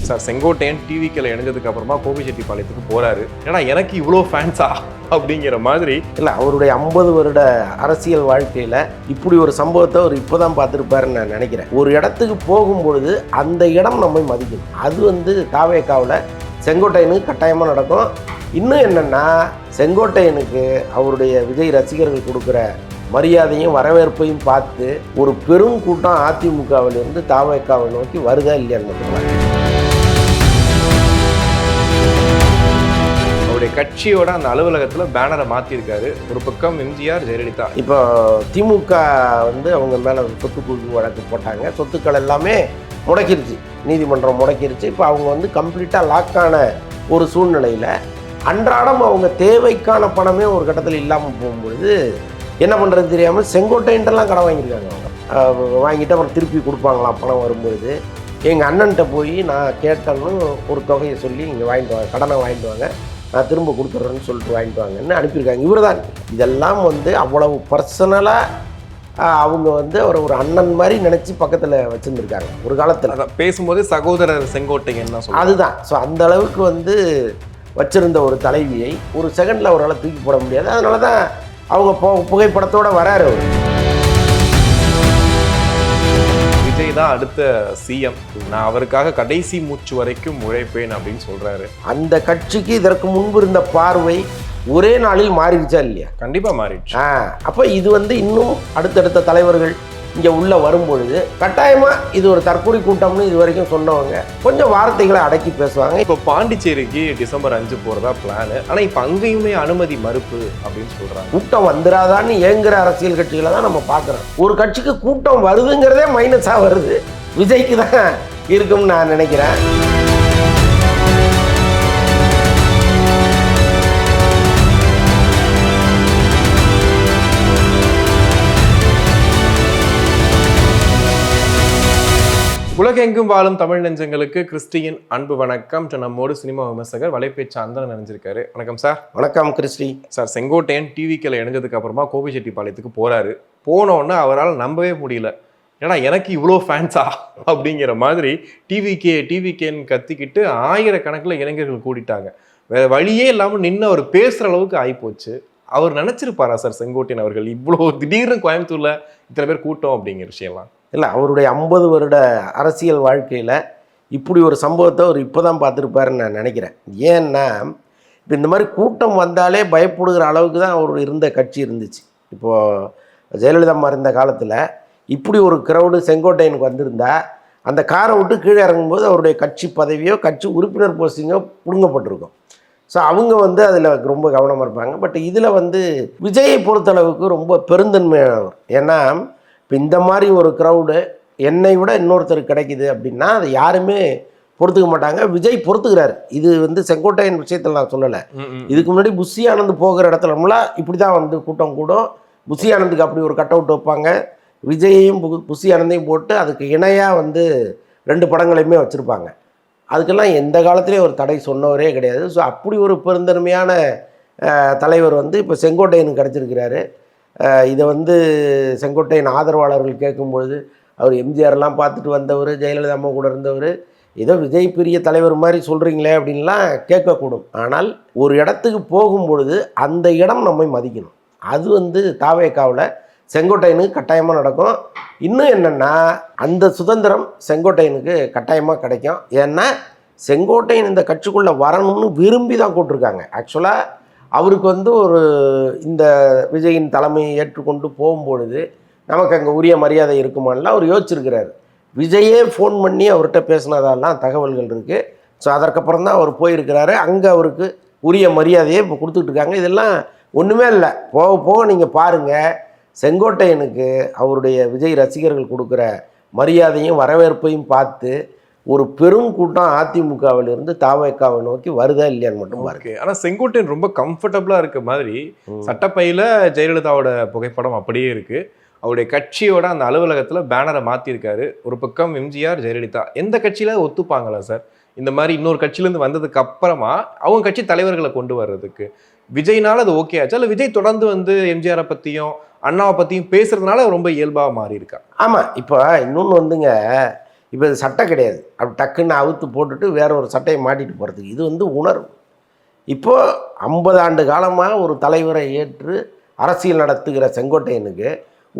Sir Sengottaiyan டிவிக்கில் இணைஞ்சதுக்கு அப்புறமா கோபிச்செட்டிப்பாளையத்துக்கு போறாரு. ஏன்னா எனக்கு இவ்வளோ ஃபேன்ஸா அப்படிங்கிற மாதிரி. இல்லை, அவருடைய 50 வருட அரசியல் வாழ்க்கையில் இப்படி ஒரு சம்பவத்தை அவர் இப்போ தான் பார்த்துருப்பாருன்னு நான் நினைக்கிறேன். ஒரு இடத்துக்கு போகும்பொழுது அந்த இடம் நம்மை மதிக்கணும். அது தாவேக்காவில் செங்கோட்டையனுக்கு கட்டாயமாக நடக்கும். இன்னும் என்னென்னா, செங்கோட்டையனுக்கு அவருடைய விஜய் ரசிகர்கள் கொடுக்குற மரியாதையும் வரவேற்பையும் பார்த்து ஒரு பெரும் கூட்டம் அதிமுகவிலிருந்து தாவேக்காவை நோக்கி வருதா இல்லையான்னு மட்டும். அவருடைய கட்சியோட அந்த அலுவலகத்தில் பேனரை மாற்றிருக்காரு. ஒரு பக்கம் எம்ஜிஆர், ஜெயலலிதா. இப்போ திமுக அவங்க மேலே சொத்து குவிப்பு வழக்கு போட்டாங்க. சொத்துக்கள் எல்லாமே முடக்கிருச்சு, நீதிமன்றம் முடக்கிருச்சு. இப்போ அவங்க கம்ப்ளீட்டாக லாக்கான ஒரு சூழ்நிலையில் அன்றாடம் அவங்க தேவைக்கான பணமே ஒரு கட்டத்தில் இல்லாமல் போகும்பொழுது என்ன பண்ணுறது தெரியாமல் செங்கோட்டையன்ட்டெல்லாம் கடன் வாங்கியிருக்காங்க. அவங்க வாங்கிட்டு அப்புறம் திருப்பி கொடுப்பாங்களாம் பணம் வரும்பொழுது. எங்கள் அண்ணன்ட்ட போய் நான் கேட்டேன்னு ஒரு தொகையை சொல்லி இங்கே வாங்கிட்டு வாங்க, கடனை வாங்கிட்டு வாங்க, நான் திரும்ப கொடுத்துட்றேன்னு சொல்லிட்டு வாங்கிட்டு வாங்கன்னு அனுப்பியிருக்காங்க. இவர் தான் இதெல்லாம் அவ்வளவு பர்சனலாக அவங்க அவரை ஒரு அண்ணன் மாதிரி நினச்சி பக்கத்தில் வச்சுருந்துருக்காங்க ஒரு காலத்தில். பேசும்போது சகோதரர் செங்கோட்டையன் தான் சொல்லுவாங்க. அதுதான். ஸோ அந்த அளவுக்கு வச்சுருந்த ஒரு தலைவியை ஒரு செகண்டில் அவரால் தூக்கி போட முடியாது. அதனால தான் அவங்க புகைப்படத்தோடு வராரு. அவர் விஜய் தான் அடுத்த சிஎம், நான் அவருக்காக கடைசி மூச்சு வரைக்கும் உழைப்பேன் அப்படின்னு சொல்றாரு. அந்த கட்சிக்கு இதற்கு முன்பு இருந்த பார்வை ஒரே நாளில் மாறிடுச்சா இல்லையா? கண்டிப்பா மாறிடுச்சு. அப்போ இது இன்னும் அடுத்தடுத்த தலைவர்கள் இங்கே உள்ளே வரும்பொழுது கட்டாயமாக இது ஒரு தற்கொலை கூட்டம்னு இது வரைக்கும் சொன்னவங்க கொஞ்சம் வார்த்தைகளை அடக்கி பேசுவாங்க. இப்போ பாண்டிச்சேரிக்கு டிசம்பர் 5 போகிறதா பிளான். ஆனால் இப்போ அங்கேயுமே அனுமதி மறுப்பு அப்படின்னு சொல்கிறாங்க. கூட்டம் வந்துடாதான்னு ஏங்குற அரசியல் கட்சிகளை தான் நம்ம பார்க்குறோம். ஒரு கட்சிக்கு கூட்டம் வருதுங்கிறதே மைனஸாக வருது. விஜய்க்கு தான் இருக்கும்னு நான் நினைக்கிறேன். உலகெங்கும் வாழும் தமிழ் நெஞ்சங்களுக்கு கிறிஸ்டியின் அன்பு வணக்கம். நம்மோடு சினிமா விமர்சகர் வலைப்பேச்சு அந்தரன் நினைஞ்சிருக்காரு. வணக்கம் சார். வணக்கம் கிறிஸ்டி. சார், செங்கோட்டையன் டிவிக்கில் இணைஞ்சதுக்கு அப்புறமா கோபிச்செட்டிப்பாளையத்துக்கு போறாரு. போனோன்னு அவரால் நம்பவே முடியல. ஏன்னா எனக்கு இவ்வளோ ஃபேன்ஸா அப்படிங்கிற மாதிரி டிவிகேன்னு கத்திக்கிட்டு ஆயிரக்கணக்கில் இளைஞர்கள் கூடிட்டாங்க. வேற வழியே இல்லாமல் நின்று அவர் பேசுகிற அளவுக்கு ஆகிப்போச்சு. அவர் நினச்சிருப்பாரா சார் செங்கோட்டையன் அவர்கள் இவ்வளோ திடீர்னு கோயம்புத்தூரில் இத்தனை பேர் கூட்டம் அப்படிங்கிற விஷயம்லாம்? இல்லை, அவருடைய 50 வருட அரசியல் வாழ்க்கையில் இப்படி ஒரு சம்பவத்தை அவர் இப்போ தான் பார்த்துருப்பாருன்னு நான் நினைக்கிறேன். ஏன்னா இப்போ இந்த மாதிரி கூட்டம் வந்தாலே பயப்படுகிற அளவுக்கு தான் அவர் இருந்த கட்சி இருந்துச்சு. இப்போது ஜெயலலிதா அம்மா இருந்த காலத்தில் இப்படி ஒரு க்ரௌடு செங்கோட்டையனுக்கு வந்திருந்தா அந்த காரை விட்டு கீழே இறங்கும்போது அவருடைய கட்சி பதவியோ கட்சி உறுப்பினர் போஸ்டிங்கோ பிடுங்கப்பட்டிருக்கும். ஸோ அவங்க அதில் ரொம்ப கவனமாக இருப்பாங்க. பட் இதில் விஜயை பொறுத்தளவுக்கு ரொம்ப பெருந்தன்மையானவர். ஏன்னா இப்போ இந்த மாதிரி ஒரு க்ரௌடு என்னை விட இன்னொருத்தர் கிடைக்குது அப்படின்னா அதை யாருமே பொறுத்துக்க மாட்டாங்க. விஜய் பொறுத்துக்கிறார். இது செங்கோட்டையன் விஷயத்தில் நான் சொல்லலை. இதுக்கு முன்னாடி புஷி ஆனந்த் போகிற இடத்துலலாம் இப்படி தான் கூட்டம் கூடும். புஷி ஆனந்துக்கு அப்படி ஒரு கட் அவுட் வைப்பாங்க. விஜயையும் புஷி ஆனந்தையும் போட்டு அதுக்கு இணையாக 2 படங்களையுமே வச்சுருப்பாங்க. அதுக்கெல்லாம் எந்த காலத்துலேயும் ஒரு தடை சொன்னவரே கிடையாது. ஸோ அப்படி ஒரு பெருந்தன்மையான தலைவர் இப்போ செங்கோட்டையனுக்கு கிடச்சிருக்கிறாரு. இதை செங்கோட்டையன் ஆதரவாளர்கள் கேட்கும்பொழுது அவர் எம்ஜிஆர்லாம் பார்த்துட்டு வந்தவர், ஜெயலலிதா அம்மா கூட இருந்தவர், ஏதோ விஜய் பெரிய தலைவர் மாதிரி சொல்கிறீங்களே அப்படின்லாம் கேட்கக்கூடும். ஆனால் ஒரு இடத்துக்கு போகும்பொழுது அந்த இடம் நம்மை மதிக்கணும். அது தாவேக்காவில் செங்கோட்டையனுக்கு கட்டாயமாக நடக்கும். இன்னும் என்னென்னா, அந்த சுதந்திரம் செங்கோட்டையனுக்கு கட்டாயமாக கிடைக்கும். ஏன்னா செங்கோட்டையன் இந்த கட்சிக்குள்ளே வரணும்னு விரும்பி தான் கூப்பிட்ருக்காங்க. ஆக்சுவலாக அவருக்கு ஒரு இந்த விஜயின் தலைமையை ஏற்றுக்கொண்டு போகும்பொழுது நமக்கு அங்கே உரிய மரியாதை இருக்குமான்லாம் அவர் யோசிச்சிருக்கிறார். விஜயே ஃபோன் பண்ணி அவர்கிட்ட பேசினதெல்லாம் தகவல்கள் இருக்குது. ஸோ அதற்கப்புறம் தான் அவர் போயிருக்கிறாரு. அங்கே அவருக்கு உரிய மரியாதையை இப்போ கொடுத்துட்டு இருக்காங்க. இதெல்லாம் ஒன்றுமே இல்லை. போக போக நீங்கள் பாருங்கள், செங்கோட்டையனுக்கு அவருடைய விஜய் ரசிகர்கள் கொடுக்குற மரியாதையும் வரவேற்பையும் பார்த்து ஒரு பெரும் கூட்டம் அதிமுகவிலிருந்து தாவேக்காவை நோக்கி வருதா இல்லையான்னு மட்டும் பாருங்க. ஆனால் செங்கோட்டையன் ரொம்ப கம்ஃபர்டபுளாக இருக்க மாதிரி சட்டப்பையில் ஜெயலலிதாவோட புகைப்படம் அப்படியே இருக்குது. அவருடைய கட்சியோட அந்த அலுவலகத்தில் பேனரை மாற்றிருக்காரு. ஒரு பக்கம் எம்ஜிஆர், ஜெயலலிதா. எந்த கட்சியில் ஒத்துப்பாங்களா சார் இந்த மாதிரி இன்னொரு கட்சியிலேருந்து வந்ததுக்கு அப்புறமா அவங்க கட்சி தலைவர்களை கொண்டு வர்றதுக்கு? விஜய்னால அது ஓகே ஆச்சு, இல்லை விஜய் தொடர்ந்து எம்ஜிஆரை பற்றியும் அண்ணாவை பற்றியும் பேசுறதுனால ரொம்ப இயல்பாக மாறி இருக்கா? ஆமாம். இப்போ இன்னொன்று இப்போ இது சட்டை கிடையாது, அப்படி டக்குன்னு அவுத்து போட்டுட்டு வேற ஒரு சட்டையை மாட்டிட்டு போகிறதுக்கு. இது வந்து உணர்வு. இப்போது 50 ஆண்டு காலமாக ஒரு தலைவரை ஏற்று அரசியல் நடத்துகிற செங்கோட்டையனுக்கு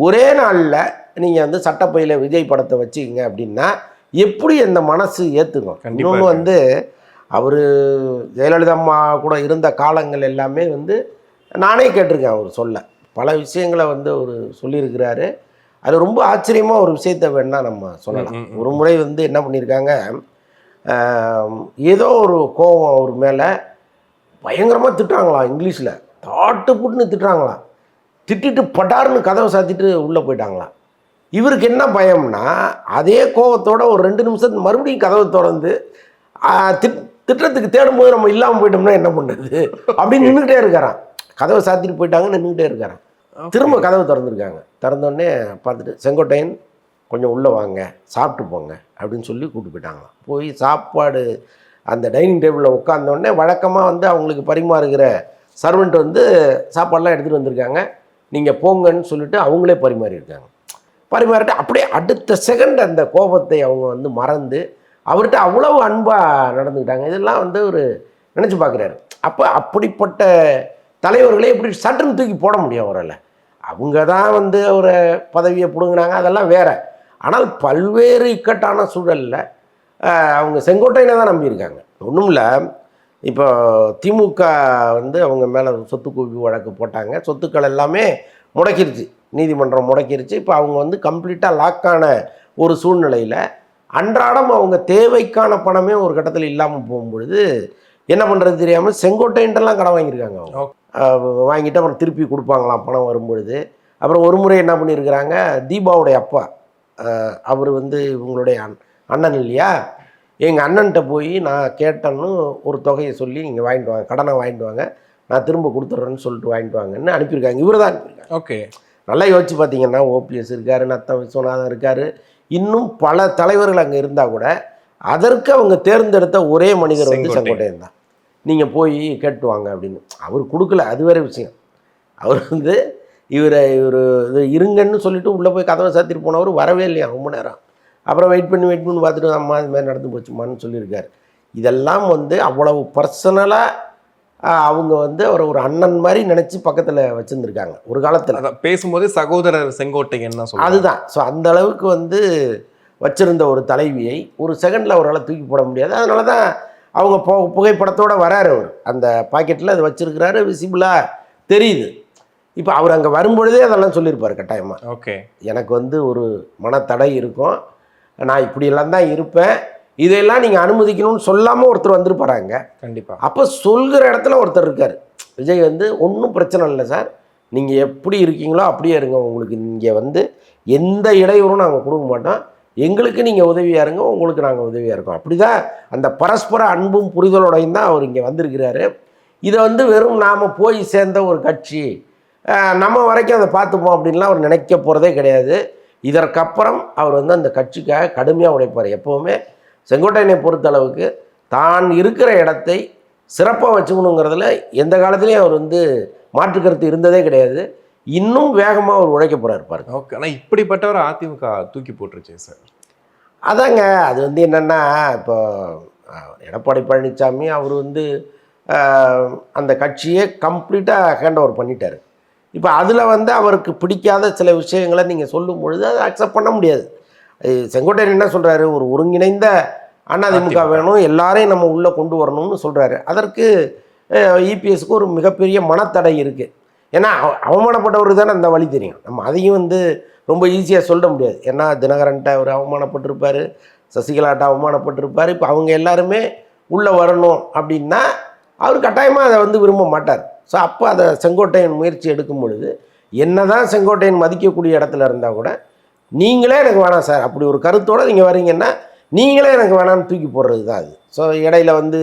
ஒரே நாளில் நீங்கள் வந்து சட்டப்பையில் விஜய் படத்தை வச்சுக்கிங்க அப்படின்னா எப்படி அந்த மனசு ஏற்றுக்கும்? இன்னொன்று வந்து அவர் ஜெயலலிதா அம்மா கூட இருந்த காலங்கள் எல்லாமே வந்து நானே கேட்டிருக்கேன் அவர் சொல்ல பல விஷயங்களை வந்து அவர் சொல்லியிருக்கிறாரு. அது ரொம்ப ஆச்சரியமாக ஒரு விஷயத்தை வேணால் நம்ம சொல்லலாம். ஒரு முறை வந்து என்ன பண்ணியிருக்காங்க, ஏதோ ஒரு கோபம் அவர் மேலே பயங்கரமாக திட்டுறாங்களாம், இங்கிலீஷில் தாட்டு புட்டுன்னு திட்டுறாங்களாம். திட்டிட்டு பட்டாருன்னு கதவை சாத்திட்டு உள்ளே போயிட்டாங்களாம். இவருக்கு என்ன பயம்னா அதே கோபத்தோட ஒரு 2 நிமிஷத்துக்கு மறுபடியும் கதவை திறந்து திட்டத்துக்கு தேடும்போது நம்ம இல்லாமல் போயிட்டோம்னா என்ன பண்ணுறது அப்படின்னு நின்றுக்கிட்டே இருக்காரான். கதவை சாத்திட்டு போயிட்டாங்கன்னு நின்றுக்கிட்டே இருக்காரான். திரும்ப கதவை திறந்துருக்காங்க. திறந்தோடனே பார்த்துட்டு செங்கோட்டையன் கொஞ்சம் உள்ளே வாங்க சாப்பிட்டு போங்க அப்படின்னு சொல்லி கூப்பிட்டு போயிட்டாங்களாம். போய் சாப்பாடு அந்த டைனிங் டேபிளில் உட்காந்தோடனே வழக்கமாக வந்து அவங்களுக்கு பரிமாறுகிற சர்வெண்ட் வந்து சாப்பாடெலாம் எடுத்துகிட்டு வந்திருக்காங்க, நீங்கள் போங்கன்னு சொல்லிட்டு அவங்களே பரிமாறியிருக்காங்க. பரிமாறிட்டு அப்படியே அடுத்த செகண்ட் அந்த கோபத்தை அவங்க வந்து மறந்து அவர்கிட்ட அவ்வளவு அன்பாக நடந்துக்கிட்டாங்க. இதெல்லாம் வந்து ஒரு நினச்சி பார்க்குறாரு. அப்போ அப்படிப்பட்ட தலைவர்களே இப்படி சட்டுன்னு தூக்கி போட முடியும் அவரால். அவங்க தான் வந்து ஒரு பதவியை பிடுங்கினாங்க, அதெல்லாம் வேற. ஆனால் பல்வேறு இக்கட்டான சூழலில் அவங்க செங்கோட்டையனை தான் நம்பியிருக்காங்க. ஒன்றும் இல்லை, இப்போ திமுக வந்து அவங்க மேலே சொத்து குவிப்பு வழக்கு போட்டாங்க. சொத்துக்கள் எல்லாமே முடக்கிருச்சு, நீதிமன்றம் முடக்கிருச்சு. இப்போ அவங்க வந்து கம்ப்ளீட்டாக லாக்கான ஒரு சூழ்நிலையில் அன்றாடம் அவங்க தேவைக்கான பணமே ஒரு கட்டத்தில் இல்லாமல் போகும்பொழுது என்ன பண்ணுறது தெரியாமல் செங்கோட்டையன்ட்டெல்லாம் கடன் வாங்கியிருக்காங்க. அவங்க வாங்கிட்டு அப்புறம் திருப்பி கொடுப்பாங்களாம் பணம் வரும்பொழுது. அப்புறம் ஒரு முறை என்ன பண்ணியிருக்கிறாங்க, தீபாவுடைய அப்பா அவர் வந்து இவங்களுடைய அண்ணன் இல்லையா, எங்கள் அண்ணன்கிட்ட போய் நான் கேட்டேன்னு ஒரு தொகையை சொல்லி நீங்கள் வாங்கிட்டு வாங்க, கடனை வாங்கிட்டு வாங்க, நான் திரும்ப கொடுத்துட்றேன்னு சொல்லிட்டு வாங்கிட்டு வாங்கன்னு அனுப்பியிருக்காங்க. இவர் தான் அனுப்பியிருக்காங்க. ஓகே, நல்லா யோசிச்சு பார்த்தீங்கன்னா ஓபிஎஸ் இருக்கார், நத்த விஸ்வநாதன் இருக்கார், இன்னும் பல தலைவர்கள் அங்கே இருந்தால் கூட அதற்கு அவங்க தேர்ந்தெடுத்த ஒரே மனிதர் வந்து செங்கோட்டையன் தான். நீங்கள் போய் கேட்டு வாங்க அப்படின்னு அவர் கொடுக்கல, அது வேறு விஷயம். அவர் வந்து இவர் இது இருங்கன்னு சொல்லிட்டு உள்ளே போய் கதவை சாத்திட்டு போனவர் வரவே இல்லையா ரொம்ப நேரம். அப்புறம் வெயிட் பண்ணி பார்த்துட்டு அம்மா இது மாதிரி நடந்து போச்சுமான்னு சொல்லியிருக்காரு. இதெல்லாம் வந்து அவ்வளவு பர்சனலாக அவங்க வந்து அவரை ஒரு அண்ணன் மாதிரி நினச்சி பக்கத்தில் வச்சுருந்துருக்காங்க ஒரு காலத்தில். பேசும்போது சகோதரர் செங்கோட்டையன் தான் அதுதான். ஸோ அந்த அளவுக்கு வந்து வச்சுருந்த ஒரு தலைவியை ஒரு செகண்டில் அவரால் தூக்கி போட முடியாது. அதனால தான் அவங்க புகைப்படத்தோடு வராரு. அவர் அந்த பாக்கெட்டில் அது வச்சுருக்கிறாரு, விசிபிளாக தெரியுது. இப்போ அவர் அங்கே வரும்பொழுதே அதெல்லாம் சொல்லியிருப்பார் கட்டாயமாக. ஓகே, எனக்கு வந்து ஒரு மனத்தடை இருக்கும், நான் இப்படியெல்லாம் தான் இருப்பேன், இதையெல்லாம் நீங்கள் அனுமதிக்கணும்னு சொல்லாமல் ஒருத்தர் வந்துருப்பாராங்க. கண்டிப்பாக. அப்போ சொல்கிற இடத்துல ஒருத்தர் இருக்கார். விஜய் வந்து ஒன்றும் பிரச்சனை இல்லை சார், நீங்கள் எப்படி இருக்கீங்களோ அப்படியே இருங்க, உங்களுக்கு இங்கே வந்து எந்த இடையூறும் நாங்கள் கொடுக்க மாட்டோம், எங்களுக்கு நீங்கள் உதவியாக இருங்க, உங்களுக்கு நாங்கள் உதவியாக இருக்கோம். அப்படி தான் அந்த பரஸ்பர அன்பும் புரிதலோடையும் தான் அவர் இங்கே வந்திருக்கிறாரு. இதை வந்து வெறும் நாம் போய் சேர்ந்த ஒரு கட்சி நம்ம வரைக்கும் அதை பார்த்துப்போம் அப்படின்லாம் அவர் நினைக்க போகிறதே கிடையாது. இதற்கப்புறம் அவர் வந்து அந்த கட்சிக்காக கடுமையாக உழைப்பார். எப்போவுமே செங்கோட்டையனை பொறுத்தளவுக்கு தான் இருக்கிற இடத்தை சிறப்பாக வச்சுக்கணுங்கிறதுல எந்த காலத்துலேயும் அவர் வந்து மாற்று கருத்து இருந்ததே கிடையாது. இன்னும் வேகமாக அவர் உழைக்க போகிறார் பாருங்க. ஓகே, ஆனால் இப்படிப்பட்டவர் அதிமுக தூக்கி போட்டுருச்சு சார். அதாங்க, அது வந்து என்னென்னா, இப்போ எடப்பாடி பழனிசாமி அவர் வந்து அந்த கட்சியை கம்ப்ளீட்டாக ஹேண்ட் ஓவர் பண்ணிட்டார். இப்போ அதில் வந்து அவருக்கு பிடிக்காத சில விஷயங்களை நீங்கள் சொல்லும் பொழுது அதை அக்செப்ட் பண்ண முடியாது. செங்கோட்டையன் என்ன சொல்கிறாரு, ஒரு ஒருங்கிணைந்த அதிமுக வேணும், எல்லாரையும் நம்ம உள்ளே கொண்டு வரணும்னு சொல்கிறாரு. அதற்கு இபிஎஸ்க்கு ஒரு மிகப்பெரிய மனத்தடை இருக்குது. ஏன்னா அவமானப்பட்டவருக்கு தானே அந்த வழி தெரியும். நம்ம அதையும் வந்து ரொம்ப ஈஸியாக சொல்ல முடியாது. ஏன்னா தினகரன்ட்ட அவர் அவமானப்பட்டிருப்பார், சசிகலாட்ட அவமானப்பட்டிருப்பார். இப்போ அவங்க எல்லாருமே உள்ளே வரணும் அப்படின்னா அவர் கட்டாயமாக அதை வந்து விரும்ப மாட்டார். ஸோ அப்போ அதை செங்கோட்டையன் முயற்சி எடுக்கும் பொழுது என்ன தான் செங்கோட்டையன் மதிக்கக்கூடிய இடத்துல இருந்தால் கூட நீங்களே எனக்கு வேணாம் சார் அப்படி ஒரு கருத்தோடு நீங்கள் வரீங்கன்னா நீங்களே எனக்கு வேணான்னு தூக்கி போடுறது தான் அது. ஸோ இடையில வந்து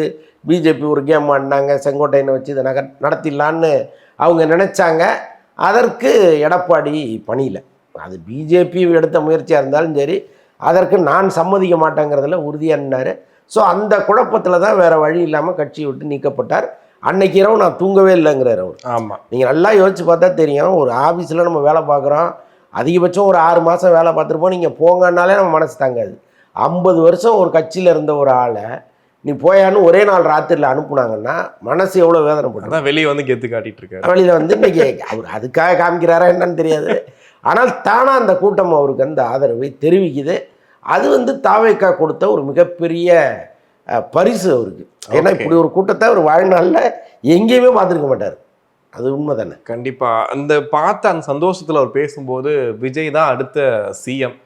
பிஜேபி ஒரு கேம் ஆடினாங்க, செங்கோட்டையனை வச்சு இதை நடத்திடலான்னு அவங்க நினச்சாங்க. அதற்கு எடப்பாடி பணியில் அது பிஜேபி எடுத்த முயற்சியாக இருந்தாலும் சரி அதற்கு நான் சம்மதிக்க மாட்டேங்கிறதுல உறுதியாக நின்னார். ஸோ அந்த குழப்பத்தில் தான் வேறு வழி இல்லாமல் கட்சியை விட்டு நீக்கப்பட்டார். அன்னைக்கு இரவு நான் தூங்கவே இல்லைங்கிறார் அவர். ஆமாம், நீங்கள் நல்லா யோசிச்சு பார்த்தா தெரியும். ஒரு ஆஃபீஸில் நம்ம வேலை பார்க்குறோம், அதிகபட்சம் ஒரு 6 மாதம் வேலை பார்த்துருப்போம், நீங்கள் போங்கன்னாலே நம்ம மனசு தாங்காது. 50 வருஷம் ஒரு கட்சியில் இருந்த ஒரு ஆளை நீ போயான்னு ஒரே நாள் ராத்திரியில் அனுப்புனாங்கன்னா மனசு எவ்வளோ வேதனைப்படும். அதான் வெளியே வந்து கெத்து காட்டிட்டு இருக்காரு. வெளியில் வந்து இன்னைக்கு அவர் அதுக்காக காமிக்கிறாரா என்னன்னு தெரியாது. ஆனால் தானாக அந்த கூட்டம் அவருக்கு அந்த ஆதரவை தெரிவிக்குது. அது வந்து தாவேக்கா கொடுத்த ஒரு மிகப்பெரிய பரிசு அவருக்கு. ஏன்னா இப்படி ஒரு கூட்டத்தை அவர் வாழ்நாளில் எங்கேயுமே பார்த்துருக்க மாட்டார். அது உண்மை தானே. கண்டிப்பா அந்த பார்த்த அந்த சந்தோஷத்துல அவர் பேசும்போது விஜய் தான் அடுத்த சிஎம்,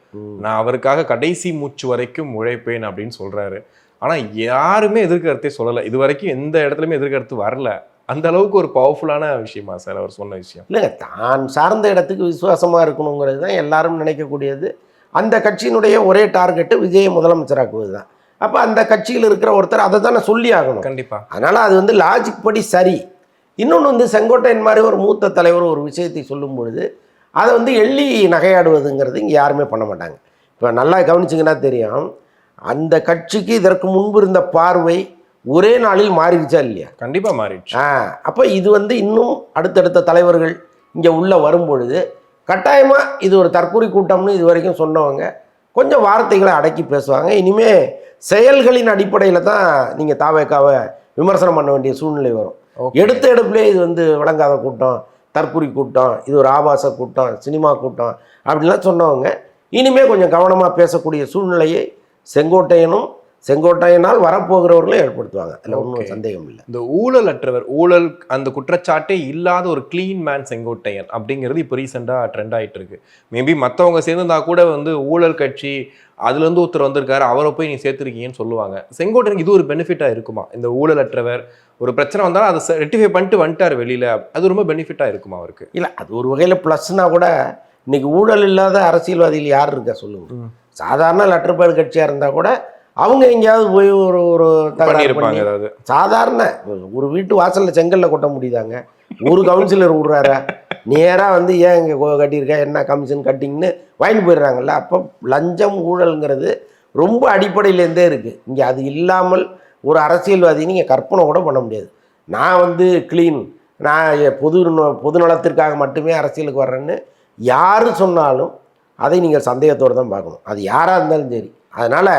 நான் அவருக்காக கடைசி மூச்சு வரைக்கும் உழைப்பேன் அப்படின்னு சொல்றாரு. ஆனா யாருமே எதிர்கருத்தே சொல்லலை. இது வரைக்கும் எந்த இடத்துலையுமே எதிர்கருத்து வரல. அந்த அளவுக்கு ஒரு பவர்ஃபுல்லான விஷயமா சார் அவர் சொன்ன விஷயம்? இல்லைங்க, தான் சார்ந்த இடத்துக்கு விசுவாசமாக இருக்கணுங்கிறது தான் எல்லாரும் நினைக்கக்கூடியது. அந்த கட்சியினுடைய ஒரே டார்கெட்டு விஜயை முதலமைச்சராக்குவது தான். அப்போ அந்த கட்சியில் இருக்கிற ஒருத்தர் அதை தானே சொல்லி ஆகணும். கண்டிப்பாக. அதனால் அது வந்து லாஜிக் படி சரி. இன்னொன்று வந்து செங்கோட்டையன் மாதிரி ஒரு மூத்த தலைவர் ஒரு விஷயத்தை சொல்லும் பொழுது அதை வந்து எள்ளி நகையாடுவதுங்கிறது இங்கே யாருமே பண்ண மாட்டாங்க. இப்போ நல்லா கவனிச்சிங்கன்னா தெரியும், அந்த கட்சிக்கு இதற்கு முன்பு இருந்த பார்வை ஒரே நாளில் மாறிடுச்சா இல்லையா? கண்டிப்பாக மாறிடுச்சு. அப்போ இது வந்து இன்னும் அடுத்தடுத்த தலைவர்கள் இங்கே உள்ளே வரும்பொழுது கட்டாயமாக இது ஒரு தற்கொலை கூட்டம்னு இது வரைக்கும் சொன்னவங்க கொஞ்சம் வார்த்தைகளை அடக்கி பேசுவாங்க. இனிமே செயல்களின் அடிப்படையில் தான் நீங்கள் தாவேக்காவை விமர்சனம் பண்ண வேண்டிய சூழ்நிலை வரும். எடுத்த எடுப்புலேயே இது வந்து விளங்காத கூட்டம், தற்கொலை கூட்டம், இது ஒரு ஆபாச கூட்டம், சினிமா கூட்டம் அப்படின்லாம் சொன்னவங்க இனிமே கொஞ்சம் கவனமாக பேசக்கூடிய சூழ்நிலையை செங்கோட்டையனால் வரப்போகிறவர்களே ஏற்படுத்துவாங்க. அதில் ஒன்றும் சந்தேகம் இல்லை. இந்த ஊழலற்றவர், ஊழல் அந்த குற்றச்சாட்டே இல்லாத ஒரு கிளீன் மேன் செங்கோட்டையன் அப்படிங்கிறது இப்போ ரீசெண்டாக ட்ரெண்ட் ஆகிட்டு இருக்கு. மேபி மற்றவங்க சேர்ந்துருந்தா கூட வந்து ஊழல் கட்சி அதுலேருந்து ஒருத்தர் வந்திருக்காரு, அவரை போய் நீ சேர்த்துருக்கீங்கன்னு சொல்லுவாங்க. செங்கோட்டையனுக்கு இது ஒரு பெனிஃபிட்டாக இருக்குமா? இந்த ஊழலற்றவர் ஒரு பிரச்சனை வந்தாலும் அதை ரெக்டிஃபை பண்ணிட்டு வந்துட்டார் வெளியில், அது ரொம்ப பெனிஃபிட்டாக இருக்குமா அவருக்கு? இல்லை, அது ஒரு வகையில் ப்ளஸ்னா கூட இன்னைக்கு ஊழல் இல்லாத அரசியல்வாதிகள் யார் இருக்கா சொல்லுங்க. சாதாரண லெட்டர்பேட் கட்சியாக இருந்தால் கூட அவங்க எங்கேயாவது போய் ஒரு பண்ணியிருப்பாங்க. ஏதாவது சாதாரண ஒரு வீட்டு வாசலில் செங்கல்ல கொட்ட முடியுதாங்க? ஒரு கவுன்சிலர் விடுறாரா? நேராக வந்து ஏன் இங்கே கட்டியிருக்கா, என்ன கமிஷன் கட்டிங்கன்னு வாங்கிட்டு போயிடுறாங்கல்ல. அப்போ லஞ்சம் ஊழல்ங்கிறது ரொம்ப அடிப்படையிலேருந்தே இருக்குது. இங்கே அது இல்லாமல் ஒரு அரசியல்வாதி நீங்கள் கற்பனை கூட பண்ண முடியாது. நான் வந்து கிளீன், நான் பொது நலத்திற்காக மட்டுமே அரசியலுக்கு வர்றேன்னு யார் சொன்னாலும் அதை நீங்கள் சந்தேகத்தோடு தான் பார்க்கணும். அது யாராக இருந்தாலும் சரி. அதனால்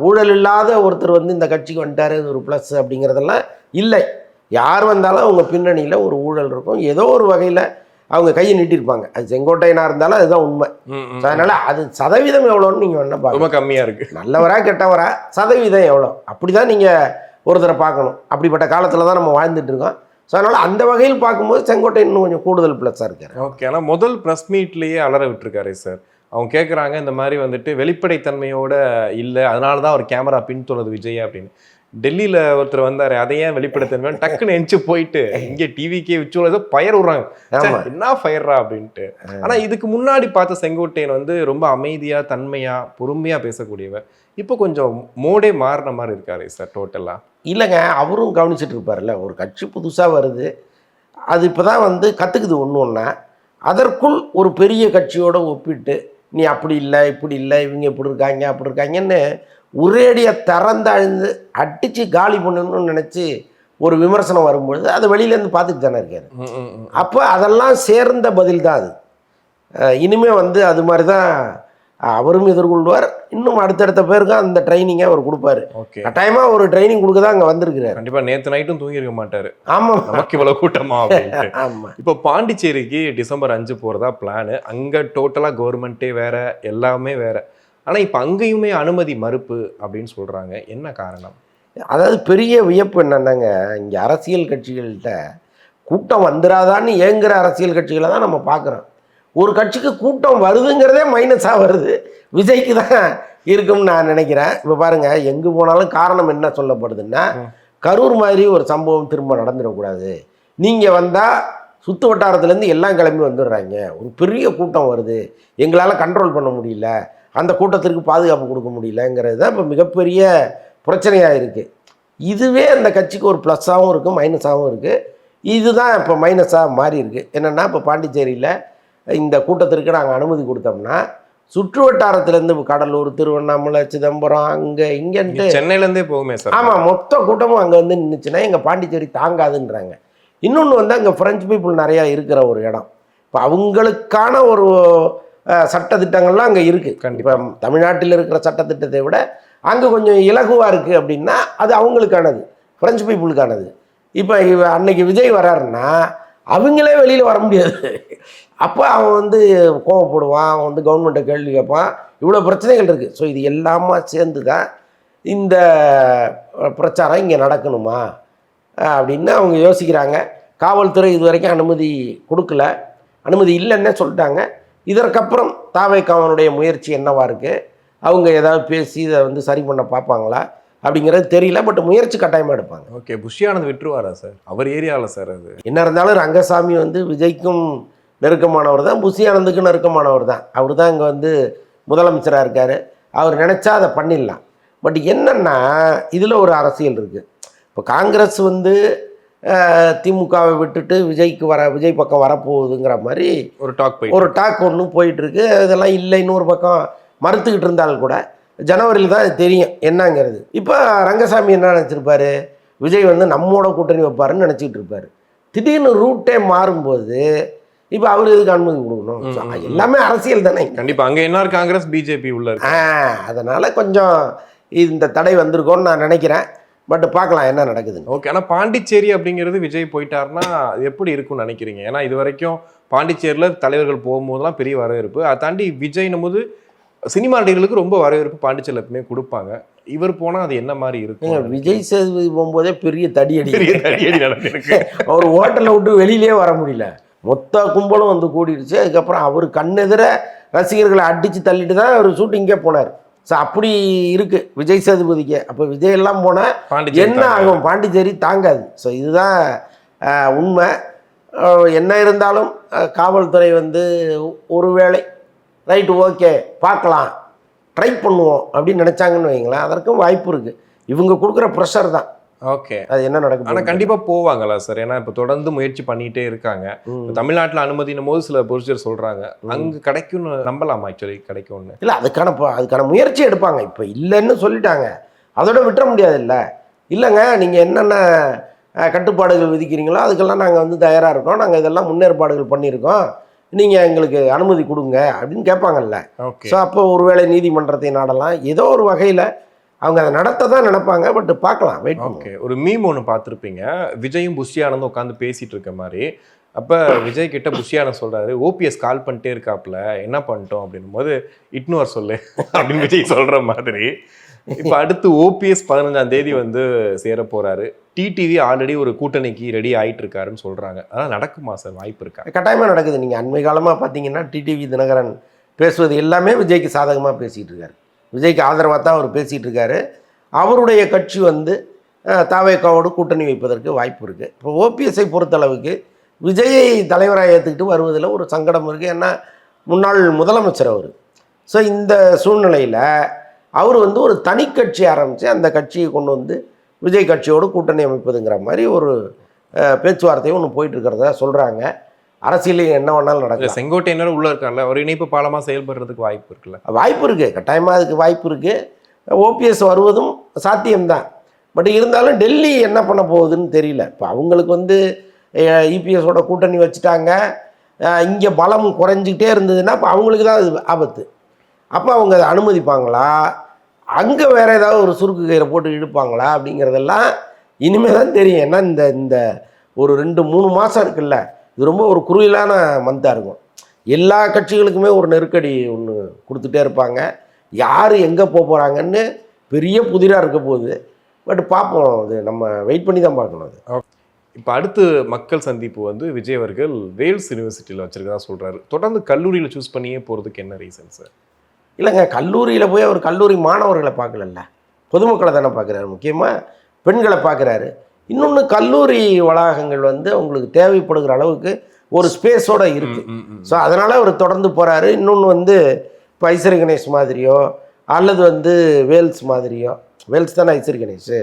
ஊழல் இல்லாத ஒருத்தர் வந்து இந்த கட்சிக்கு வந்துட்டார், இது ஒரு ப்ளஸ் அப்படிங்கிறதெல்லாம் இல்லை. யார் வந்தாலும் அவங்க பின்னணியில் ஒரு ஊழல் இருக்கும். ஏதோ ஒரு வகையில் அவங்க கையை நீட்டிருப்பாங்க. அது செங்கோட்டையனாக இருந்தாலும் அதுதான் உண்மை. அதனால் அது சதவீதம் எவ்வளோன்னு நீங்கள் வேணா பார்க்க. ரொம்ப கம்மியாக இருக்குது. நல்லவரா கெட்டவரா சதவீதம் எவ்வளோ, அப்படி தான் நீங்கள் ஒருத்தரை பார்க்கணும். அப்படிப்பட்ட காலத்தில் தான் நம்ம வாழ்ந்துட்டு இருக்கோம். ஸோ அதனால் அந்த வகையில் பார்க்கும்போது செங்கோட்டையன் இன்னும் கொஞ்சம் கூடுதல் ப்ளஸ்ஸாக இருக்காரு. ஓகே. ஆனால் முதல் ப்ரெஸ் மீட்லேயே அலற விட்டுருக்காரு சார். அவங்க கேட்குறாங்க இந்த மாதிரி வந்துட்டு வெளிப்படைத்தன்மையோட இல்லை, அதனால தான் ஒரு கேமரா பின்தொடருது விஜய் அப்படின்னு. டெல்லியில் ஒருத்தர் வந்தார், அதையே வெளிப்படைத்தன்மை டக்குன்னு எஞ்சி போயிட்டு இங்கே டிவிக்கே வச்சு ஏதோ ஃபயர் விடுறாங்க, என்ன ஃபயர்ரா அப்படின்ட்டு. ஆனால் இதுக்கு முன்னாடி பார்த்த செங்கோட்டையன் வந்து ரொம்ப அமைதியாக தன்மையாக பொறுமையாக பேசக்கூடியவர். இப்போ கொஞ்சம் மோடே மாறின மாதிரி இருக்காரு சார் டோட்டலாக. இல்லைங்க, அவரும் கவனிச்சுட்டு இருப்பார்ல. ஒரு கட்சி புதுசாக வருது, அது இப்போ தான் வந்து கற்றுக்குது ஒன்று ஒன்றா. அதற்குள் ஒரு பெரிய கட்சியோடு ஒப்பிட்டு நீ அப்படி இல்லை இப்படி இல்லை, இவங்க இப்படி இருக்காங்க அப்படி இருக்காங்கன்னு ஒரேடியாக திறந்தாழ்ந்து அடித்து காலி பண்ணணும்னு நினச்சி ஒரு விமர்சனம் வரும்பொழுது அதை வெளியிலேருந்து பார்த்துட்டு தானே இருக்காரு. அப்போ அதெல்லாம் சேர்ந்த பதில் தான் அது. இனிமே வந்து அது மாதிரி தான் அவரும் எதிர்கொள்வார். இன்னும் அடுத்தடுத்த பேருக்கு அந்த ட்ரைனிங்கை அவர் கொடுப்பாரு. கட்டாயமாக ஒரு ட்ரைனிங் கொடுக்க தான் அங்கே வந்திருக்கிறார். கண்டிப்பாக நேற்று நைட்டும் தூங்கியிருக்க மாட்டார். ஆமாம், நமக்கு இவ்வளோ கூட்டமா அப்படின்ட்டு. ஆமாம். இப்போ பாண்டிச்சேரிக்கு டிசம்பர் 5 போகிறதா பிளானு. அங்கே டோட்டலாக கவர்மெண்ட்டே வேற, எல்லாமே வேற. ஆனால் இப்போ அங்கேயுமே அனுமதி மறுப்பு அப்படின்னு சொல்கிறாங்க. என்ன காரணம்? அதாவது பெரிய வியப்பு என்னன்னாங்க, இங்கே அரசியல் கட்சிகள்கிட்ட கூட்டம் வந்துடாதான்னு ஏங்குற அரசியல் கட்சிகளை தான் நம்ம பார்க்குறோம். ஒரு கட்சிக்கு கூட்டம் வருதுங்கிறதே மைனஸாக வருது. விஜய்க்கு தான் இருக்கும்னு நான் நினைக்கிறேன். இப்போ பாருங்கள், எங்கே போனாலும் காரணம் என்ன சொல்லப்படுதுன்னா, கரூர் மாதிரி ஒரு சம்பவம் திரும்ப நடந்துடக்கூடாது, நீங்கள் வந்தால் சுற்று வட்டாரத்துலேருந்து எல்லாம் கிளம்பி வந்துடுறாங்க, ஒரு பெரிய கூட்டம் வருது, எங்களால் கண்ட்ரோல் பண்ண முடியல, அந்த கூட்டத்திற்கு பாதுகாப்பு கொடுக்க முடியலங்கிறது தான் இப்போ மிகப்பெரிய பிரச்சனையாக இருக்குது. இதுவே அந்த கட்சிக்கு ஒரு ப்ளஸ்ஸாகவும் இருக்குது, மைனஸாகவும் இருக்குது. இதுதான் இப்போ மைனஸாக மாறி இருக்குது. என்னென்னா, இப்போ பாண்டிச்சேரியில் இந்த கூட்டத்திற்கு நாங்கள் அனுமதி கொடுத்தோம்னா சுற்று வட்டாரத்துலேருந்து கடலூர், திருவண்ணாமலை, சிதம்பரம், அங்கே இங்கேன்ட்டு சென்னையிலேருந்தே போகுமே சார். ஆமாம், மொத்த கூட்டமும் அங்கே வந்து நின்றுச்சுன்னா எங்கள் பாண்டிச்சேரி தாங்காதுன்றாங்க. இன்னொன்று வந்து அங்கே ஃப்ரெஞ்சு பீப்புள் நிறையா இருக்கிற ஒரு இடம். இப்போ அவங்களுக்கான ஒரு சட்டத்திட்டங்கள்லாம் அங்கே இருக்குது. கண்டிப்பாக தமிழ்நாட்டில் இருக்கிற சட்டத்திட்டத்தை விட அங்கே கொஞ்சம் இலகுவாக இருக்குது அப்படின்னா அது அவங்களுக்கானது, ஃப்ரெஞ்சு பீப்புளுக்கானது. இப்போ அன்னைக்கு விஜய் வர்றாருன்னா அவங்களே வெளியில் வர முடியாது. அப்போ அவன் வந்து கோவப்படுவான், அவன் வந்து கவர்மெண்ட்டை கேள்வி கேட்பான். இவ்வளோ பிரச்சனைகள் இருக்குது. ஸோ இது எல்லாமா சேர்ந்து தான் இந்த பிரச்சாரம் இங்கே நடக்கணுமா அப்படின்னு அவங்க யோசிக்கிறாங்க. காவல்துறை இது வரைக்கும் அனுமதி கொடுக்கல, அனுமதி இல்லைன்னே சொல்லிட்டாங்க. இதற்கப்புறம் தாவேக்காவனுடைய முயற்சி என்னவா இருக்குது, அவங்க ஏதாவது பேசி இதை வந்து சரி பண்ண பார்ப்பாங்களா அப்படிங்கிறது தெரியல. பட் முயற்சி கட்டாயமாக எடுப்பாங்க. ஓகே, புஷி ஆனந்த் விட்டுருவாரா சார்? அவர் ஏரியாவில் சார் அது என்ன இருந்தாலும் ரங்கசாமி வந்து விஜய்க்கும் நெருக்கமானவர் தான், புஷி ஆனந்துக்கும் நெருக்கமானவர் தான். அவர் தான் இங்கே வந்து முதலமைச்சராக இருக்கார். அவர் நினச்சா அதை பண்ணிடலாம். பட் என்னென்னா இதில் ஒரு அரசியல் இருக்குது. இப்போ காங்கிரஸ் வந்து திமுகவை விட்டுட்டு விஜய் பக்கம் வரப்போகுதுங்கிற மாதிரி ஒரு டாக் ஒன்று போயிட்டுருக்கு. இதெல்லாம் இல்லை, இன்னொரு பக்கம் மறுத்துக்கிட்டு இருந்தாலும் கூட ஜனவரியில் தான் தெரியும் என்னங்கிறது. இப்போ ரங்கசாமி என்ன நினச்சிருப்பாரு, விஜய் வந்து நம்மோட கூட்டணி வைப்பாருன்னு நினச்சிக்கிட்டு இருப்பார். திடீர்னு ரூட்டே மாறும்போது இப்போ அவர் எதுக்கு அனுமதி கொடுக்கணும்? எல்லாமே அரசியல் தானே. கண்டிப்பாக அங்கே என்ன காங்கிரஸ் பிஜேபி உள்ள அதனால் கொஞ்சம் இந்த தடை வந்திருக்கோன்னு நான் நினைக்கிறேன். பட் பார்க்கலாம் என்ன நடக்குது. ஓகே, ஆனால் பாண்டிச்சேரி அப்படிங்கிறது விஜய் போயிட்டாருன்னா எப்படி இருக்கும்னு நினைக்கிறீங்க? ஏன்னா இது வரைக்கும் பாண்டிச்சேரியில் தலைவர்கள் போகும்போதெல்லாம் பெரிய வரவேற்பு, அதை தாண்டி விஜய்னும் போது சினிமா நடிகர்களுக்கு ரொம்ப வரவேற்பு பாண்டிச்சேரியில் எப்பவுமே கொடுப்பாங்க. இவர் போனால் அது என்ன மாதிரி இருக்கும்? விஜய் சேதுபதி போகும்போதே பெரிய தடியடி நடந்திருக்கு. அவர் ஹோட்டலை விட்டு வெளியிலே வர முடியல, மொத்த கும்பலும் வந்து கூடிடுச்சு. அதுக்கப்புறம் அவர் கண்ணெதிர ரசிகர்களை அடித்து தள்ளிட்டு தான் அவர் ஷூட்டிங்கே போனார். ஸோ அப்படி இருக்குது விஜய் சேதுபதிக்கு. அப்போ விஜய் எல்லாம் போனால் என்ன ஆகும்? பாண்டிச்சேரி தாங்காது. ஸோ இதுதான் உண்மை. என்ன இருந்தாலும் காவல்துறை வந்து ஒருவேளை ரைட்டு ஓகே பார்க்கலாம், ட்ரை பண்ணுவோம் அப்படின்னு நினச்சாங்கன்னு வைங்களேன், அதற்கும் வாய்ப்பு இருக்குது. இவங்க கொடுக்குற ப்ரெஷர் தான். ஓகே, அது என்ன நடக்கும்? ஆனால் கண்டிப்பாக போவாங்களா சார்? ஏன்னா இப்போ தொடர்ந்து முயற்சி பண்ணிகிட்டே இருக்காங்க. தமிழ்நாட்டில் அனுமதினும் போது சில ப்ரொசீஜர் சொல்கிறாங்க, அங்கே கிடைக்கும்னு நம்பலாமா? ஆக்சுவலி கிடைக்கும்னு இல்லை, அதுக்கான முயற்சி எடுப்பாங்க. இப்போ இல்லைன்னு சொல்லிட்டாங்க, அதோட விட்டுற முடியாது. இல்லைங்க நீங்கள் என்னென்ன கட்டுப்பாடுகள் விதிக்கிறீங்களோ அதுக்கெல்லாம் நாங்கள் வந்து தயாராக இருக்கோம், நாங்கள் இதெல்லாம் முன்னேற்பாடுகள் பண்ணியிருக்கோம், நீங்கள் எங்களுக்கு அனுமதி கொடுங்க அப்படின்னு கேட்பாங்கல்ல. ஸோ அப்போ ஒருவேளை நீதிமன்றத்தை நாடலாம், ஏதோ ஒரு வகையில் அவங்க அதை நடத்த தான் நினைப்பாங்க. பட் பார்க்கலாம், வெயிட். ஓகே, ஒரு மீம் ஒன்று பார்த்துருப்பீங்க, விஜயும் புஷி ஆனந்தும் உட்காந்து பேசிகிட்டு இருக்க மாதிரி. அப்போ விஜய் கிட்ட புஷி ஆனந்த் சொல்கிறாரு, ஓபிஎஸ் கால் பண்ணிட்டே இருக்காப்புல, என்ன பண்ணிட்டோம் அப்படின்னும் போது இட்னு வர சொல்லு அப்படின்னு விஜய் சொல்கிற மாதிரி. இப்போ அடுத்து ஓபிஎஸ் 15ஆம் தேதி வந்து சேர போகிறாரு. டிடிவி ஆல்ரெடி ஒரு கூட்டணிக்கு ரெடி ஆகிட்டு இருக்காருன்னு சொல்கிறாங்க. அதனால் நடக்குமா சார்? வாய்ப்பு இருக்கா? கட்டாயமாக நடக்குது. நீங்கள் அண்மை காலமாக பார்த்தீங்கன்னா டிடிவி தினகரன் பேசுவது எல்லாமே விஜய்க்கு சாதகமாக பேசிகிட்டு இருக்காரு, விஜய்க்கு ஆதரவாக தான் அவர் பேசிகிட்டு இருக்காரு. அவருடைய கட்சி வந்து தாவேக்காவோடு கூட்டணி வைப்பதற்கு வாய்ப்பு இருக்குது. இப்போ ஓபிஎஸ்ஐ பொறுத்தளவுக்கு விஜயை தலைவராக ஏற்றுக்கிட்டு வருவதில் ஒரு சங்கடம் இருக்குது. ஏன்னா முன்னாள் முதலமைச்சர் அவர். ஸோ இந்த சூழ்நிலையில் அவர் வந்து ஒரு தனி கட்சி ஆரம்பித்து அந்த கட்சியை கொண்டு வந்து விஜய் கட்சியோடு கூட்டணி அமைப்பதுங்கிற மாதிரி ஒரு பேச்சுவார்த்தையும் ஒன்று போயிட்டு இருக்கிறதா சொல்கிறாங்க. அரசியலில் என்ன வேணாலும் நடக்கும். செங்கோட்டையினர் உள்ளே இருக்கார்ல, ஒரு இணைப்பு பாலமாக செயல்படுறதுக்கு வாய்ப்பு இருக்குல்ல? வாய்ப்பு இருக்குது, கட்டாயமாக அதுக்கு வாய்ப்பு இருக்குது. ஓபிஎஸ் வருவதும் சாத்தியம்தான். பட் இருந்தாலும் டெல்லி என்ன பண்ண போகுதுன்னு தெரியல. இப்போ அவங்களுக்கு வந்து இபிஎஸோட கூட்டணி வச்சுட்டாங்க, இங்கே பலம் குறைஞ்சிக்கிட்டே இருந்ததுன்னா இப்போ அவங்களுக்கு தான் அது ஆபத்து. அப்போ அவங்க அதை அனுமதிப்பாங்களா, அங்கே வேறு ஏதாவது ஒரு சுருக்கு கயிறை போட்டு இழுப்பாங்களா அப்படிங்கிறதெல்லாம் இனிமேல் தான் தெரியும். ஏன்னா இந்த ஒரு 2-3 மாதம் இருக்குல்ல, இது ரொம்ப ஒரு குறுகலான மந்தாக இருக்கும். எல்லா கட்சிகளுக்குமே ஒரு நெருக்கடி ஒன்று கொடுத்துட்டே இருப்பாங்க. யார் எங்கே போகிறாங்கன்னு பெரிய புதிராக இருக்க போகுது. பட் பார்ப்போம், அது நம்ம வெயிட் பண்ணி தான் பார்க்கணும். அது இப்போ அடுத்து மக்கள் சந்திப்பு வந்து விஜய் அவர்கள் வேல்ஸ் யூனிவர்சிட்டியில் வச்சுருக்கதா சொல்கிறாரு. தொடர்ந்து கல்லூரியில் சூஸ் பண்ணியே போகிறதுக்கு என்ன ரீசன் சார்? இல்லைங்க, கல்லூரியில் போய் அவர் கல்லூரி மாணவர்களை பார்க்கலல்ல, பொதுமக்களை தானே பார்க்குறாரு, முக்கியமாக பெண்களை பார்க்குறாரு. இன்னொன்று கல்லூரி வளாகங்கள் வந்து அவங்களுக்கு தேவைப்படுகிற அளவுக்கு ஒரு ஸ்பேஸோடு இருக்குது. ஸோ அதனால் அவர் தொடர்ந்து போகிறாரு. இன்னொன்று வந்து இப்போ ஐசரி கணேஷ் மாதிரியோ அல்லது வந்து வேல்ஸ் மாதிரியோ, வேல்ஸ் தானே ஐசரி கணேஷ்,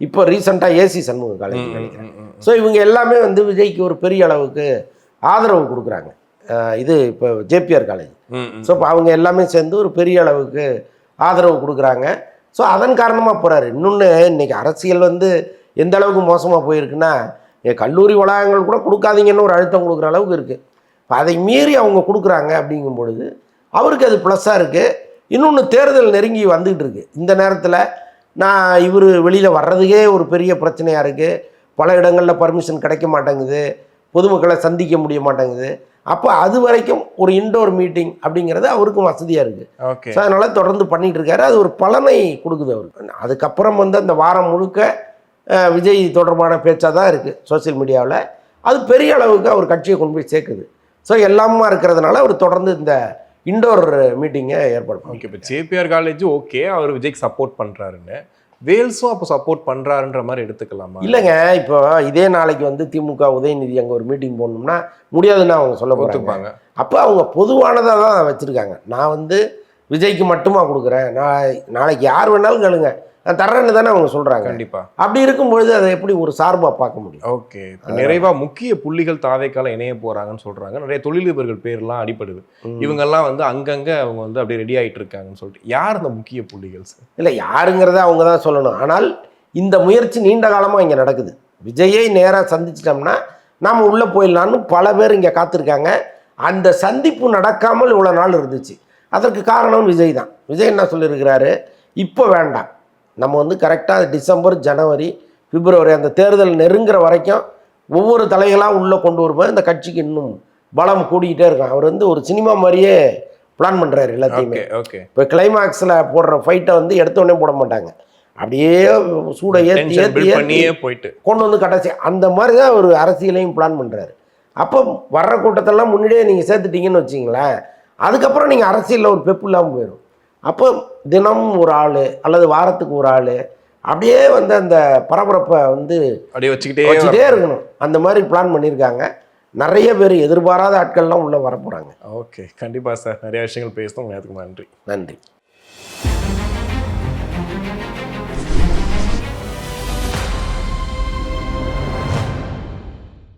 இப்போ ரீசெண்டாக ஏசி சண்முக காலேஜ் நினைக்கிறேன். ஸோ இவங்க எல்லாமே வந்து விஜய்க்கு ஒரு பெரிய அளவுக்கு ஆதரவு கொடுக்குறாங்க. இது இப்போ ஜேபிஆர் காலேஜ். ஸோ இப்போ அவங்க எல்லாமே சேர்ந்து ஒரு பெரிய அளவுக்கு ஆதரவு கொடுக்குறாங்க. ஸோ அதன் காரணமாக போகிறாரு. இன்னொன்று இன்றைக்கி அரசியல் வந்து எந்த அளவுக்கு மோசமாக போயிருக்குன்னா, கல்லூரி வளாகங்கள் கூட கொடுக்காதீங்கன்னு ஒரு அழுத்தம் கொடுக்குற அளவுக்கு இருக்குது. இப்போ அதை மீறி அவங்க கொடுக்குறாங்க. அப்படிங்கும் பொழுது அவருக்கு அது ப்ளஸ்ஸாக இருக்குது. இன்னொன்று தேர்தல் நெருங்கி வந்துகிட்டு இருக்கு. இந்த நேரத்தில் இவர் வெளியில் வர்றதுக்கே ஒரு பெரிய பிரச்சனையாக இருக்குது. பல இடங்களில் பர்மிஷன் கிடைக்க மாட்டேங்குது, பொதுமக்களை சந்திக்க முடிய மாட்டேங்குது. அப்போ அது வரைக்கும் ஒரு இன்டோர் மீட்டிங் அப்படிங்கிறது அவருக்கும் வசதியாக இருக்குது. ஸோ அதனால் தொடர்ந்து பண்ணிகிட்டு இருக்காரு. அது ஒரு பலனை கொடுக்குது அவருக்கு. அதுக்கப்புறம் அந்த வாரம் முழுக்க விஜய் தொடர்பான பேச்சாக தான் இருக்குது சோசியல் மீடியாவில். அது பெரிய அளவுக்கு அவர் கட்சியை கொண்டு போய் சேர்க்குது. ஸோ எல்லாமா இருக்கிறதுனால அவர் தொடர்ந்து இந்த இன்டோர் மீட்டிங்கை ஏற்பாடு பண்ணும். ஓகே, இப்போ ஜேபிஆர் காலேஜ் ஓகே, அவர் விஜய்க்கு சப்போர்ட் பண்ணுறாருன்னு, வேல்ஸும் அப்போ சப்போர்ட் பண்ணுறாருன்ற மாதிரி எடுத்துக்கலாமா? இல்லைங்க, இப்போ இதே நாளைக்கு திமுக உதயநிதி அங்கே ஒரு மீட்டிங் போடணும்னா முடியாதுன்னு அவங்க சொல்ல போகிறாங்க. அப்போ அவங்க பொதுவானதாக தான் வச்சுருக்காங்க. நான் விஜய்க்கு மட்டுமா கொடுக்குறேன், நாளைக்கு யார் வேணாலும் கேளுங்க, நான் தர்றேன்னு தானே அவங்க சொல்கிறாங்க. கண்டிப்பாக. அப்படி இருக்கும்பொழுது அதை எப்படி ஒரு சார்பாக பார்க்க முடியும்? ஓகே, நிறைவாக முக்கிய புள்ளிகள் தாவேக்கால இணைய போகிறாங்கன்னு சொல்கிறாங்க. நிறைய தொழிலதிபர்கள் பேர்லாம் அடிப்படுது. இவங்கெல்லாம் அங்கங்கே அவங்க அப்படியே ரெடி ஆகிட்டு இருக்காங்கன்னு சொல்லிட்டு, யார் அந்த முக்கிய புள்ளிகள் சார்? இல்லை, யாருங்கிறத அவங்க தான் சொல்லணும். ஆனால் இந்த முயற்சி நீண்ட காலமாக இங்கே நடக்குது. விஜயை நேராக சந்திச்சிட்டோம்னா நாம் உள்ளே போயிடலான்னு பல பேர் இங்கே காத்திருக்காங்க. அந்த சந்திப்பு நடக்காமல் இவ்வளோ நாள் இருந்துச்சு. அதற்கு காரணம் விஜய் தான். விஜய் என்ன சொல்லியிருக்கிறாரு, இப்போ வேண்டாம், நம்ம கரெக்டாக டிசம்பர், ஜனவரி, பிப்ரவரி அந்த தேர்தல் நெருங்குற வரைக்கும் ஒவ்வொரு தலைகளாக உள்ளே கொண்டு வரும்போது இந்த கட்சிக்கு இன்னும் பலம் கூடிக்கிட்டே இருக்கும். அவர் ஒரு சினிமா மாதிரியே பிளான் பண்ணுறாரு எல்லாத்தையுமே. இப்போ கிளைமாக்ஸில் போடுற ஃபைட்டை எடுத்தோடனே போட மாட்டாங்க, அப்படியே சூட ஏற்றியே போயிட்டு கொண்டு கடைசி அந்த மாதிரி தான் ஒரு அரசியலையும் பிளான் பண்ணுறாரு. அப்போ வர்ற கூட்டத்தெல்லாம் முன்னாடியே நீங்கள் சேர்த்துட்டீங்கன்னு வச்சிங்களேன், அதுக்கப்புறம் நீங்கள் அரசியலில் ஒரு பெப்பு இல்லாமல் போயிடும். அப்போ தினம் ஒரு ஆள் அல்லது வாரத்துக்கு ஒரு ஆள் அப்படியே அந்த பரபரப்பை அப்படியே வச்சுக்கிட்டே இருக்கணும். அந்த மாதிரி பிளான் பண்ணியிருக்காங்க. நிறைய பேர் எதிர்பாராத ஆட்கள்லாம் உள்ளே வர போகிறாங்க. ஓகே, கண்டிப்பாக சார். நிறைய விஷயங்கள் பேசணும். நன்றி. நன்றி.